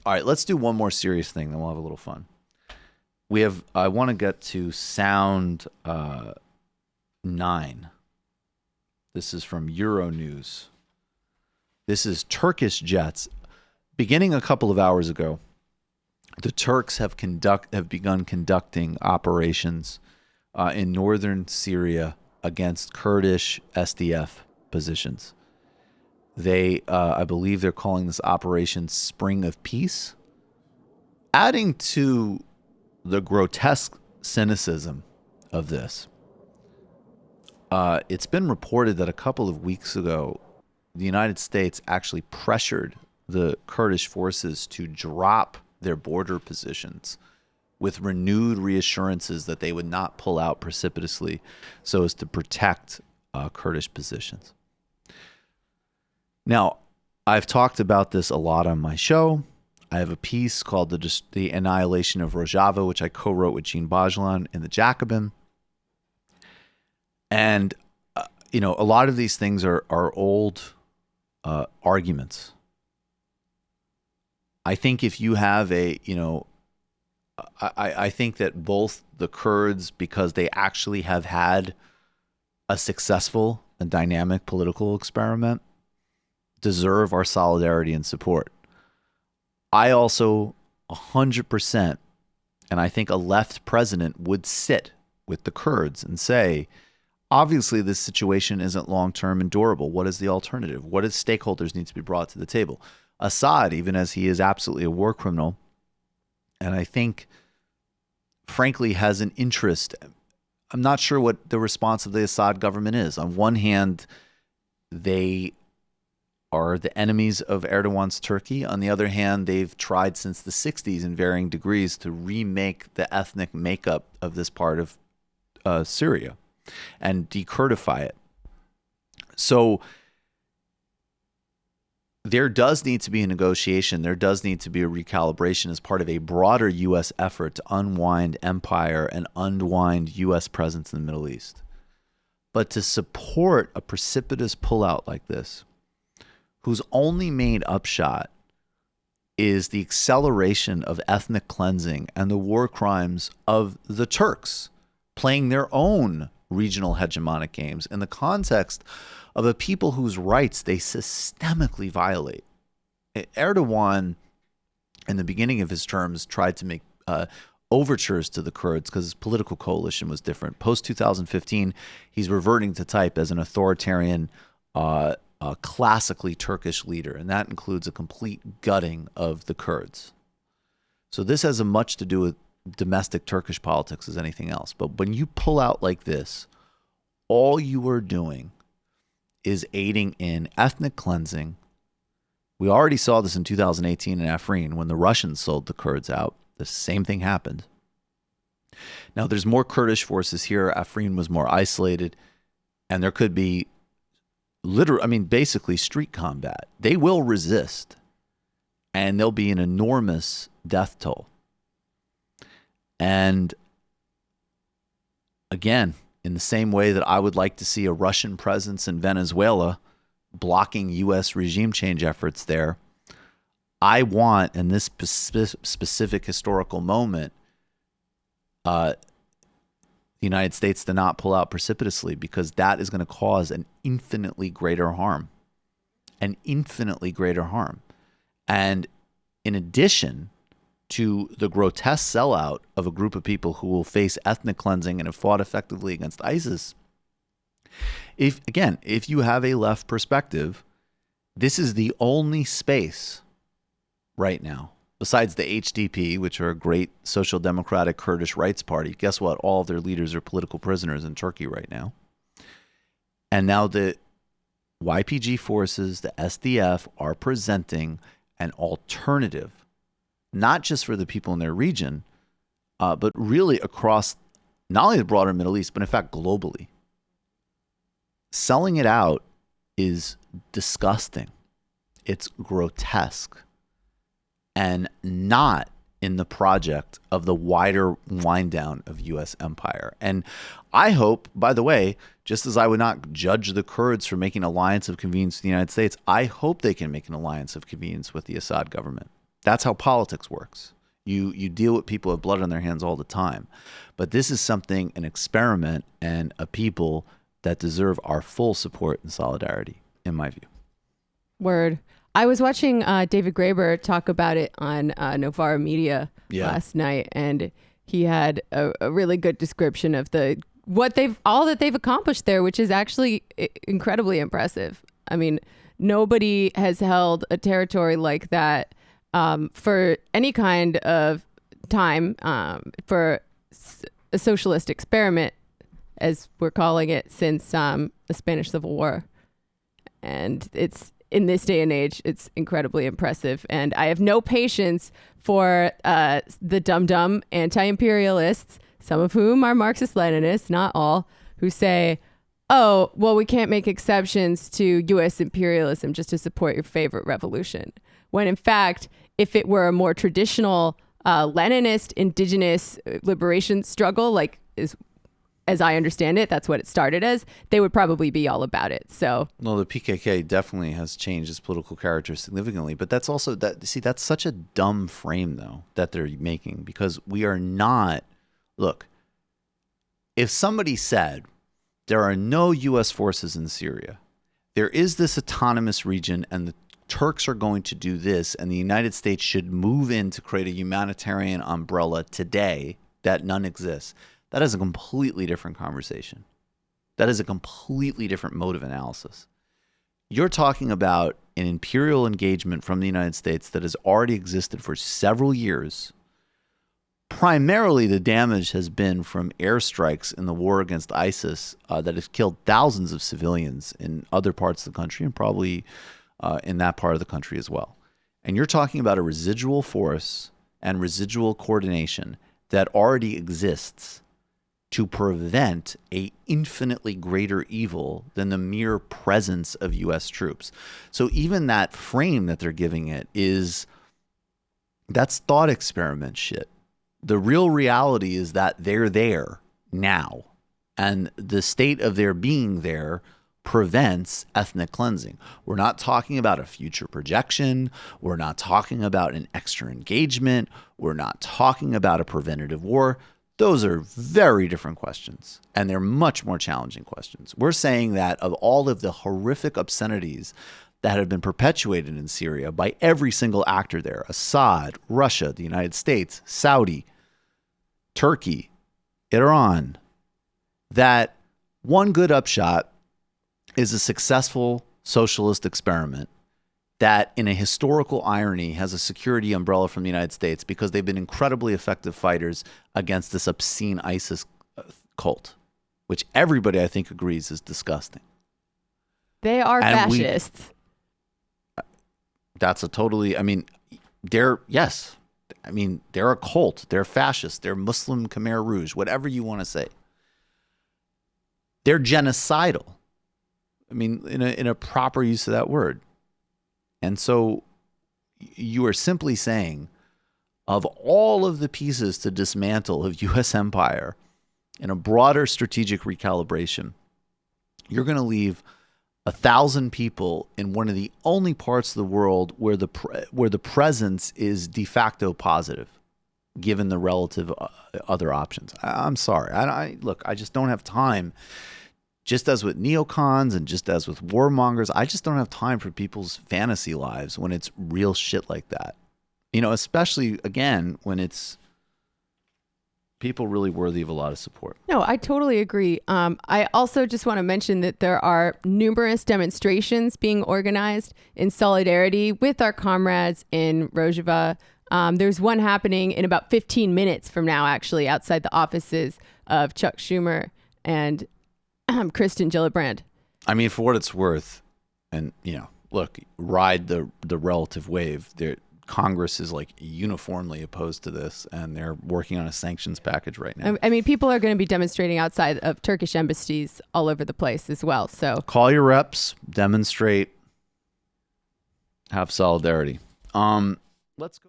All right, let's do one more serious thing, then we'll have a little fun. I want to get to sound 9. This is from Euronews. This is Turkish jets. Beginning a couple of hours ago, the Turks have begun conducting operations in northern Syria against Kurdish SDF positions. I believe they're calling this Operation Spring of Peace. Adding to the grotesque cynicism of this, it's been reported that a couple of weeks ago, the United States actually pressured the Kurdish forces to drop their border positions with renewed reassurances that they would not pull out precipitously so as to protect Kurdish positions. Now, I've talked about this a lot on my show. I have a piece called The Annihilation of Rojava, which I co-wrote with Jean Bajlan in The Jacobin. And, a lot of these things are old arguments. I think if you have I think that both the Kurds, because they actually have had a successful and dynamic political experiment, deserve our solidarity and support. I also 100%, and I think a left president would sit with the Kurds and say, obviously this situation isn't long-term and durable. What is the alternative? What is stakeholders need to be brought to the table? Assad, even as he is absolutely a war criminal, and I think, frankly, has an interest. I'm not sure what the response of the Assad government is. On one hand, they are the enemies of Erdogan's Turkey. On the other hand, they've tried since the 60s in varying degrees to remake the ethnic makeup of this part of Syria and de-Kurdify it. So there does need to be a negotiation. There does need to be a recalibration as part of a broader U.S. effort to unwind empire and unwind U.S. presence in the Middle East. But to support a precipitous pullout like this, whose only main upshot is the acceleration of ethnic cleansing and the war crimes of the Turks playing their own regional hegemonic games in the context of a people whose rights they systemically violate. Erdogan, in the beginning of his terms, tried to make overtures to the Kurds because his political coalition was different. Post-2015, he's reverting to type as an authoritarian, classically Turkish leader, and that includes a complete gutting of the Kurds. So this has as much to do with domestic Turkish politics as anything else. But when you pull out like this, all you are doing is aiding in ethnic cleansing. We already saw this in 2018 in Afrin when the Russians sold the Kurds out. The same thing happened. Now, there's more Kurdish forces here. Afrin was more isolated, and there could be basically street combat. They will resist, and there'll be an enormous death toll. And again, in the same way that I would like to see a Russian presence in Venezuela blocking U.S. regime change efforts there, I want, in this specific historical moment, the United States to not pull out precipitously, because that is going to cause an infinitely greater harm. And in addition to the grotesque sellout of a group of people who will face ethnic cleansing and have fought effectively against ISIS, if you have a left perspective, this is the only space right now, besides the HDP, which are a great social democratic Kurdish rights party. Guess what? All of their leaders are political prisoners in Turkey right now. And now the YPG forces, the SDF, are presenting an alternative, not just for the people in their region, but really across not only the broader Middle East, but in fact globally. Selling it out is disgusting. It's grotesque, and not in the project of the wider wind down of U.S. empire. And I hope, by the way, just as I would not judge the Kurds for making an alliance of convenience with the United States, I hope they can make an alliance of convenience with the Assad government. That's how politics works. You deal with people with blood on their hands all the time. But this is something, an experiment, and a people that deserve our full support and solidarity, in my view. Word. I was watching David Graeber talk about it on Novara Media last night, and he had a really good description of all that they've accomplished there, which is actually incredibly impressive. I mean, nobody has held a territory like that for any kind of time, for a socialist experiment, as we're calling it, since the Spanish Civil War. And it's, in this day and age, it's incredibly impressive. And I have no patience for the dumb anti-imperialists, some of whom are Marxist-Leninists, not all, who say, oh, well, we can't make exceptions to U.S. imperialism just to support your favorite revolution. When in fact, if it were a more traditional Leninist indigenous liberation struggle, like as I understand it, that's what it started as, they would probably be all about it. So, well, the PKK definitely has changed its political character significantly, but that's also that's such a dumb frame though that they're making, because we are not. Look, if somebody said there are no U.S. forces in Syria, there is this autonomous region, and the Turks are going to do this, and the United States should move in to create a humanitarian umbrella today that none exists. That is a completely different conversation. That is a completely different mode of analysis. You're talking about an imperial engagement from the United States that has already existed for several years. Primarily, the damage has been from airstrikes in the war against ISIS that has killed thousands of civilians in other parts of the country, and probably in that part of the country as well. And you're talking about a residual force and residual coordination that already exists to prevent a infinitely greater evil than the mere presence of U.S. troops. So even that frame that they're giving it that's thought experiment shit. The real reality is that they're there now, and the state of their being there prevents ethnic cleansing. We're not talking about a future projection. We're not talking about an extra engagement. We're not talking about a preventative war. Those are very different questions, and they're much more challenging questions. We're saying that of all of the horrific obscenities that have been perpetuated in Syria by every single actor there, Assad, Russia, the United States, Saudi, Turkey, Iran, that one good upshot is a successful socialist experiment that, in a historical irony, has a security umbrella from the United States because they've been incredibly effective fighters against this obscene ISIS cult, which everybody, I think, agrees is disgusting. They are fascists. That's a totally, I mean, they're a cult. They're fascist. They're Muslim Khmer Rouge, whatever you want to say. They're genocidal. I mean, in a proper use of that word. And so you are simply saying, of all of the pieces to dismantle of U.S. empire in a broader strategic recalibration, you're going to leave 1,000 people in one of the only parts of the world where the presence is de facto positive, given the relative other options. I'm sorry. I just don't have time. Just as with neocons and just as with warmongers, I just don't have time for people's fantasy lives when it's real shit like that. You know, especially, again, when it's people really worthy of a lot of support. No, I totally agree. I also just want to mention that there are numerous demonstrations being organized in solidarity with our comrades in Rojava. There's one happening in about 15 minutes from now, actually, outside the offices of Chuck Schumer and Kristen Gillibrand. I mean, for what it's worth, and, look, ride the relative wave. Congress is like uniformly opposed to this, and they're working on a sanctions package right now. I mean, people are going to be demonstrating outside of Turkish embassies all over the place as well. So call your reps, demonstrate, have solidarity. Let's go.